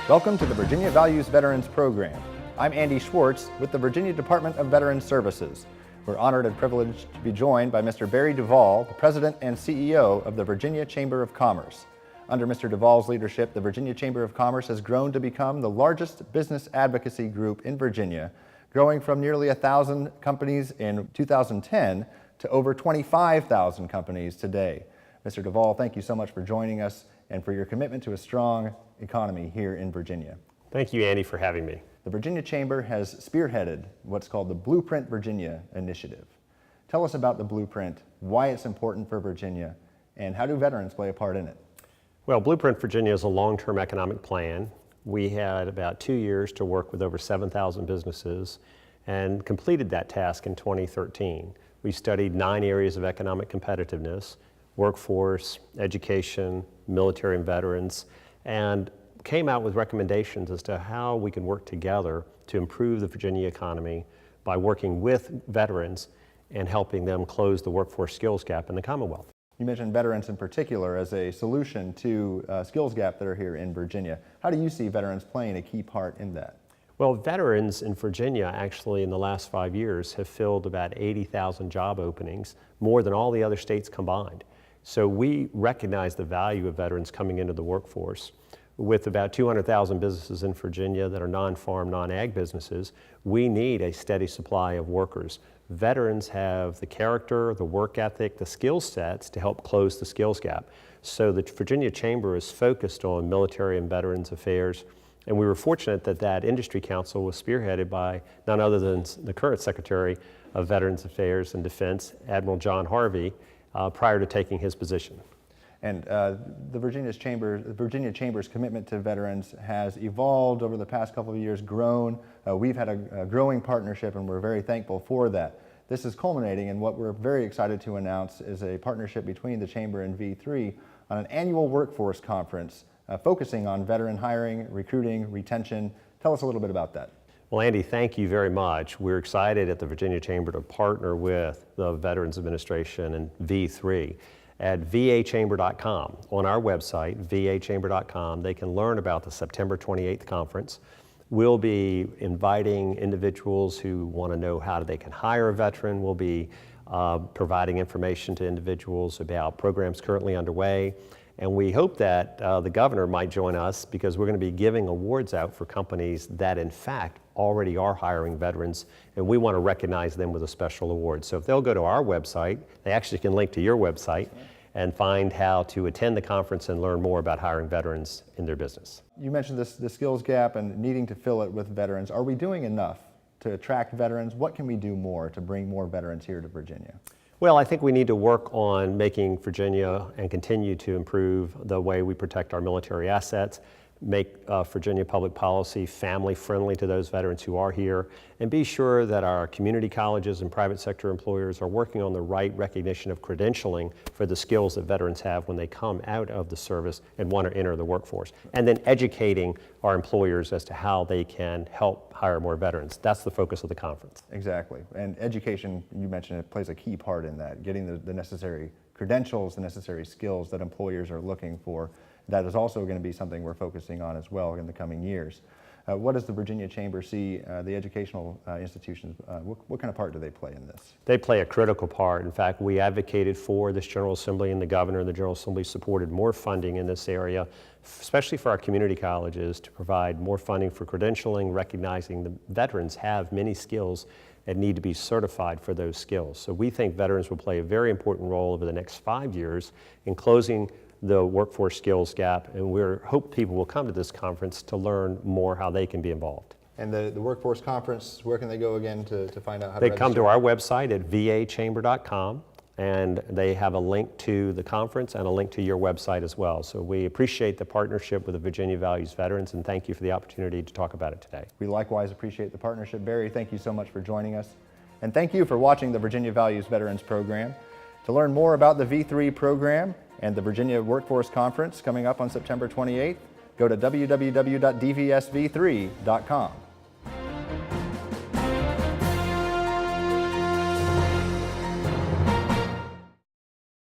Welcome to the Virginia Values Veterans Program. I'm Andy Schwartz with the Virginia Department of Veterans Services. We're honored and privileged to be joined by Mr. Barry Duvall, the President and CEO of the Virginia Chamber of Commerce. Under Mr. Duvall's leadership, the Virginia Chamber of Commerce has grown to become the largest business advocacy group in Virginia, growing from nearly 1,000 companies in 2010 to over 25,000 companies today. Mr. Duvall, thank you so much for joining us and for your commitment to a strong economy here in Virginia. Thank you, Andy, for having me. The Virginia Chamber has spearheaded what's called the Blueprint Virginia initiative. Tell us about the Blueprint, why it's important for Virginia, and how do veterans play a part in it? Well, Blueprint Virginia is a long-term economic plan. We had about 2 years to work with over 7,000 businesses and completed that task in 2013. We studied 9 areas of economic competitiveness: workforce, education, military and veterans, and came out with recommendations as to how we can work together to improve the Virginia economy by working with veterans and helping them close the workforce skills gap in the Commonwealth. You mentioned veterans in particular as a solution to skills gap that are here in Virginia. How do you see veterans playing a key part in that? Well, veterans in Virginia actually in the last 5 years have filled about 80,000 job openings, more than all the other states combined. So we recognize the value of veterans coming into the workforce. With about 200,000 businesses in Virginia that are non-farm, non-ag businesses, we need a steady supply of workers. Veterans have the character, the work ethic, the skill sets to help close the skills gap. So the Virginia Chamber is focused on military and veterans affairs, and we were fortunate that that industry council was spearheaded by none other than the current Secretary of Veterans Affairs and Defense, Admiral John Harvey, prior to taking his position. And the Virginia Chamber's commitment to veterans has evolved over the past couple of years, grown. We've had a growing partnership, and we're very thankful for that. This is culminating in what we're very excited to announce is a partnership between the Chamber and V3 on an annual workforce conference focusing on veteran hiring, recruiting, retention. Tell us a little bit about that. Well, Andy, thank you very much. We're excited at the Virginia Chamber to partner with the Veterans Administration and V3 at vachamber.com. On our website, vachamber.com, they can learn about the September 28th conference. We'll be inviting individuals who want to know how they can hire a veteran. We'll be providing information to individuals about programs currently underway. And we hope that the governor might join us because we're going to be giving awards out for companies that in fact already are hiring veterans, and we want to recognize them with a special award. So if they'll go to our website, they actually can link to your website and find how to attend the conference and learn more about hiring veterans in their business. You mentioned the skills gap and needing to fill it with veterans. Are we doing enough to attract veterans? What can we do more to bring more veterans here to Virginia? Well, I think we need to work on making Virginia and continue to improve the way we protect our military assets, make Virginia public policy family friendly to those veterans who are here, and be sure that our community colleges and private sector employers are working on the right recognition of credentialing for the skills that veterans have when they come out of the service and want to enter the workforce. And then educating our employers as to how they can help hire more veterans. That's the focus of the conference. Exactly. And education, you mentioned, it plays a key part in that, getting the necessary credentials, the necessary skills that employers are looking for. That is also going to be something we're focusing on as well in the coming years. What does the Virginia Chamber see the educational institutions, what kind of part do they play in this? They play a critical part. In fact, we advocated for this General Assembly, and the governor and the General Assembly supported more funding in this area, especially for our community colleges, to provide more funding for credentialing, recognizing the veterans have many skills and need to be certified for those skills. So we think veterans will play a very important role over the next 5 years in closing the workforce skills gap, and we hope people will come to this conference to learn more how they can be involved. And the workforce conference, where can they go again to find out how to They register? come to our website at vachamber.com, and they have a link to the conference and a link to your website as well. So we appreciate the partnership with the Virginia Values Veterans, and thank you for the opportunity to talk about it today. We likewise appreciate the partnership. Barry, thank you so much for joining us. And thank you for watching the Virginia Values Veterans Program. To learn more about the V3 program and the Virginia Workforce Conference coming up on September 28th, go to www.dvsv3.com.